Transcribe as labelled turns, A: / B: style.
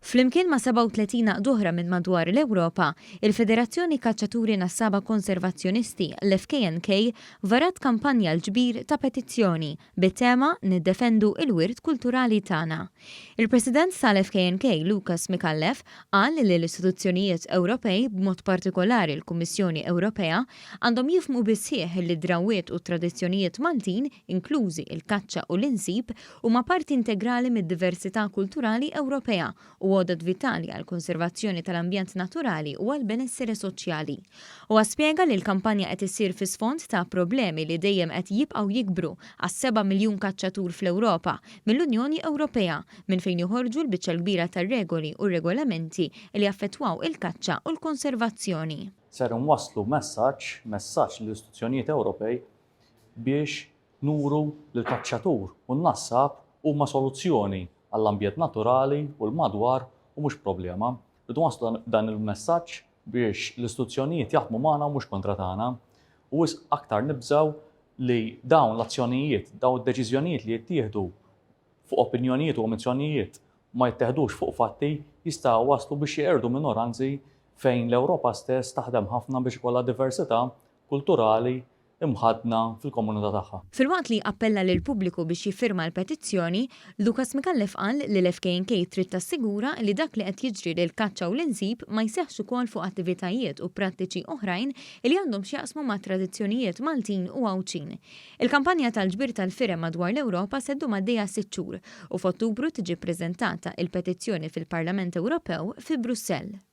A: Flimkien ma' 37 naqduħra minn madwar l-Ewropa, il-Federazzjoni Kaċċaturi Nassaba Konservazzjonisti l-FKNK varat kampanja l-ġbir ta' petizzjoni bit-tema Niddefendu il-wirt kulturali tagħna. Il-President tal-FKNK Lukas Mikallef qal li l-istituzzjonijiet Ewropej b'mod partikolari l-Kummissjoni Ewropea għandhom jifhmu bisħieħ li d-drawwiet u tradizzjonijiet Maltin, inklużi il-kaċċa u l-insib, huma parti integrali mid-diversità kulturali Ewropea u għodat vitali għal konservazzjoni tal-ambjent naturali u għal benessere soċjali. U għaspiega li l-kampanja qed issir fi sfond ta' problemi li dejjem qed jibqgħu jikbru għas 7 miljun kaċċatur fl-Ewropa mill-Unjoni Ewropea minn fejn joħorġu l-biċċa l-kbira tar-regoli u regolamenti li jaffettwaw il-kaċċa u l-konservazzjoni.
B: Ser nwasslu messaġġ l-istituzzjonijiet Ewropej biex nuru l-kaċċatur u n-nassab huma soluzzjoni għall-ambjent naturali u l-madwar u mhux problema. Rridu waslu dan il-messaġġ biex l-istituzzjonijiet jaħdmu magħna u mhux kontra tagħna. U aktar nibżgħu li dawn l-azzjonijiet, dawn id-deċiżjonijiet li jittieħdu fuq opinjonijiet u omissjonijiet ma jittieħdux fuq fatti jistgħu waslu biex jeqerdu minoranzi fejn l-Ewropa stess taħdem ħafna biex ikollha diversità kulturali imħadna fil-komunità tagħha.
A: Filwaqt li appella lil pubbliku biex jiffirma l-petizzjoni, Lukas Mikallef qal li l-FKNK trid tassigura li dak li qed jiġri lil kaċċa u l-insib ma jseħħx ukoll fuq attivitajiet u prattiċi oħrajn li għandhom x'jaqsmu ma' tradizzjonijiet Maltin u Għawċin. Il-kampanja tal-ġbir tal-firem madwar l-Ewropa seddu maddejja 6 xhur u f'Ottubru tiġi ppreżentata il-petizzjoni fil-Parlament Ewropew fi Brussell.